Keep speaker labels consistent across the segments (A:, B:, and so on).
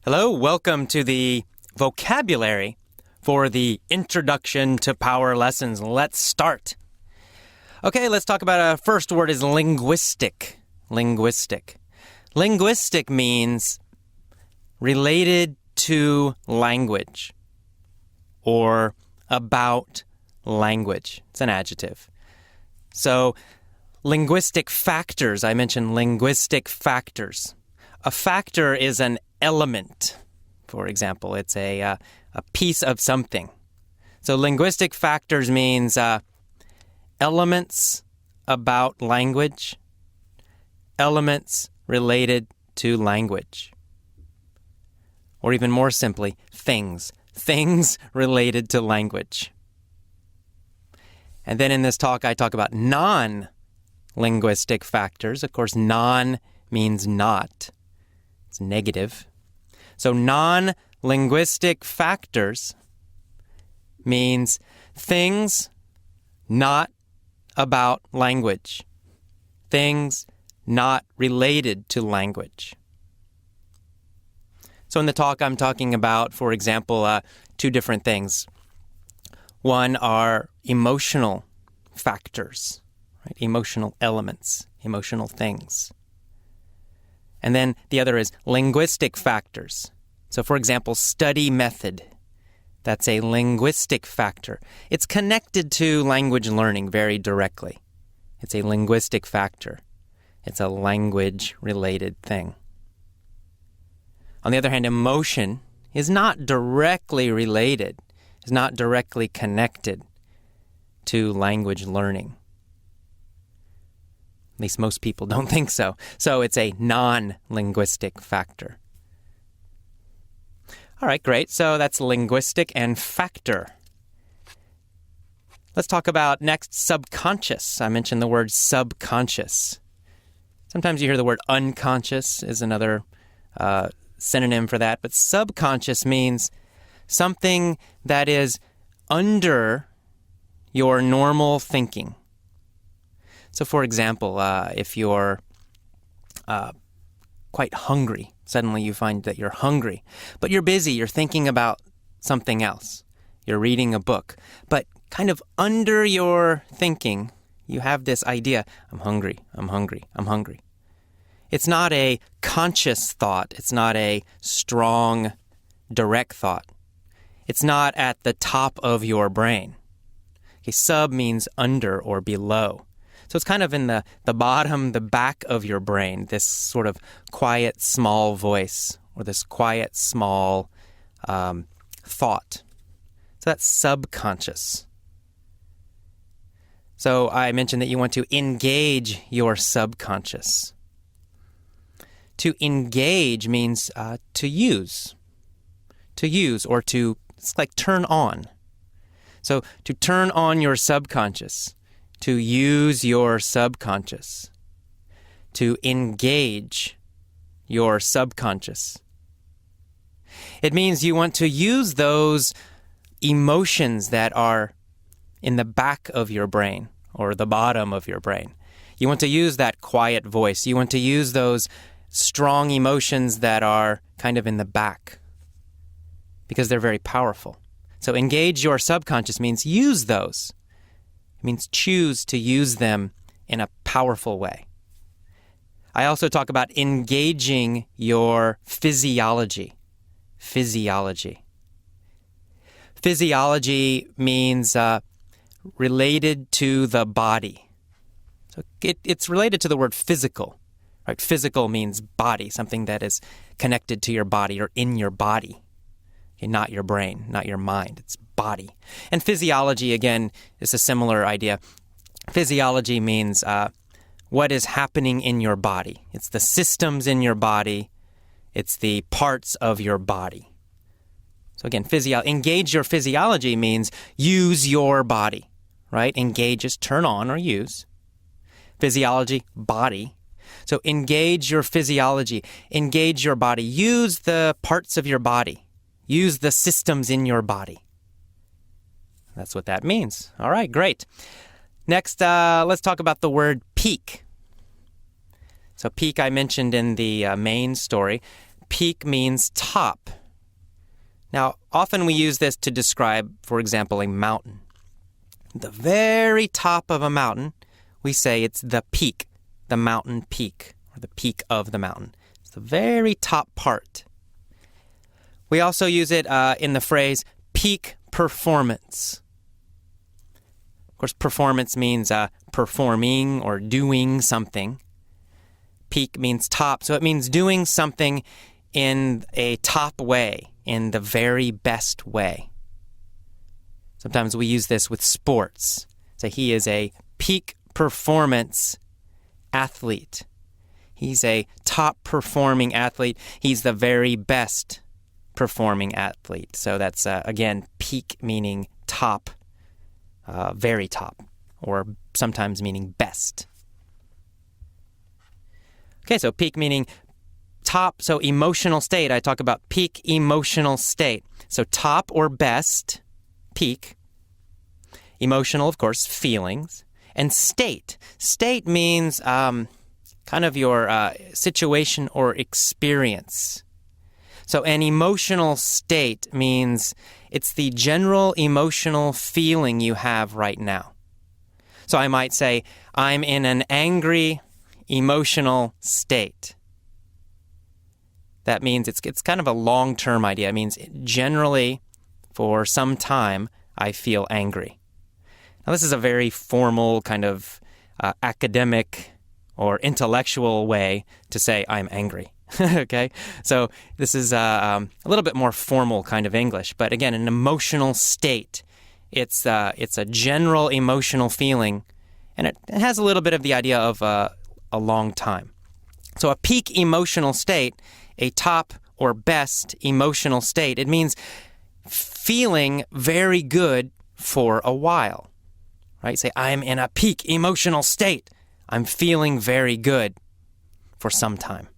A: Hello, welcome to the vocabulary for the Introduction to Power lessons. Let's start. Okay, let's talk about our first word is linguistic. Linguistic. Linguistic means related to language or about language. It's an adjective. So, linguistic factors. I mentioned linguistic factors. A factor is an element. For example, it's a piece of something. So linguistic factors means elements about language, elements related to language. Or even more simply, things related to language. And then in this talk, I talk about non-linguistic factors. Of course, non means not. It's negative. So non-linguistic factors means things not about language, things not related to language. So in the talk, I'm talking about, for example, two different things. One are emotional factors, right? Emotional elements, emotional things. And then the other is linguistic factors. So, for example, study method. That's a linguistic factor. It's connected to language learning very directly. It's a linguistic factor. It's a language-related thing. On the other hand, emotion is not directly related, is not directly connected to language learning. At least most people don't think so. So it's a non-linguistic factor. All right, great. So that's linguistic and factor. Let's talk about next subconscious. I mentioned the word subconscious. Sometimes you hear the word unconscious is another synonym for that. But subconscious means something that is under your normal thinking. So, for example, if you're quite hungry, suddenly you find that you're hungry, but you're busy, you're thinking about something else. You're reading a book, but kind of under your thinking, you have this idea, I'm hungry, I'm hungry, I'm hungry. It's not a conscious thought. It's not a strong, direct thought. It's not at the top of your brain. Okay, sub means under or below. So it's kind of in the bottom, the back of your brain, this sort of quiet, small voice or this quiet, small thought. So that's subconscious. So I mentioned that you want to engage your subconscious. To engage means to use or to, it's like turn on. So to turn on your subconscious. To use your subconscious, to engage your subconscious. It means you want to use those emotions that are in the back of your brain or the bottom of your brain. You want to use that quiet voice. You want to use those strong emotions that are kind of in the back because they're very powerful. So engage your subconscious means use those. It means choose to use them in a powerful way. I also talk about engaging your physiology. Physiology. Physiology means related to the body. So it's related to the word physical. Right? Physical means body, something that is connected to your body or in your body. Okay, not your brain, not your mind. It's body. And physiology, again, is a similar idea. Physiology means what is happening in your body. It's the systems in your body. It's the parts of your body. So again, engage your physiology means use your body, right? Engage is turn on or use. Physiology, body. So engage your physiology. Engage your body. Use the parts of your body. Use the systems in your body. That's what that means. All right, great. Next, let's talk about the word peak. So peak I mentioned in the main story. peak means top. Now, often we use this to describe, for example, a mountain. The very top of a mountain, we say it's the peak, the mountain peak, or the peak of the mountain. It's the very top part. We also use it in the phrase peak performance. Of course, performance means performing or doing something. Peak means top, so it means doing something in a top way, in the very best way. Sometimes we use this with sports. Say he is a peak performance athlete. He's a top performing athlete. He's the very best performing athlete. So that's, again, peak meaning top, very top, or sometimes meaning best. Okay, so peak meaning top, so emotional state. I talk about peak emotional state. So top or best, peak. Emotional, of course, feelings. And state. State means kind of your situation or experience. So an emotional state means it's the general emotional feeling you have right now. So I might say, I'm in an angry emotional state. That means it's kind of a long-term idea. It means generally, for some time, I feel angry. Now, this is a very formal kind of academic or intellectual way to say I'm angry. Okay? So this is a little bit more formal kind of English. But again, an emotional state. It's a general emotional feeling, and it has a little bit of the idea of a long time. So a peak emotional state, a top or best emotional state, it means feeling very good for a while. Right? Say, I'm in a peak emotional state. I'm feeling very good for some time.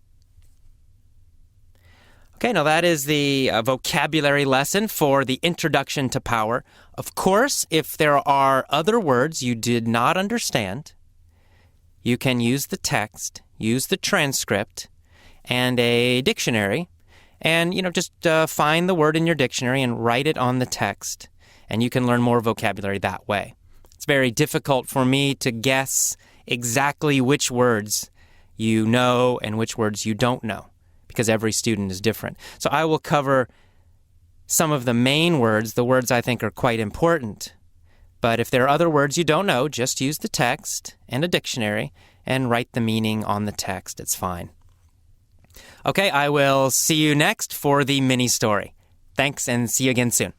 A: Okay, now that is the vocabulary lesson for the introduction to power. Of course, if there are other words you did not understand, you can use the text, use the transcript, and a dictionary, and just find the word in your dictionary and write it on the text, and you can learn more vocabulary that way. It's very difficult for me to guess exactly which words you know and which words you don't know, because every student is different. So I will cover some of the main words, the words I think are quite important. But if there are other words you don't know, just use the text and a dictionary and write the meaning on the text. It's fine. Okay, I will see you next for the mini story. Thanks, and see you again soon.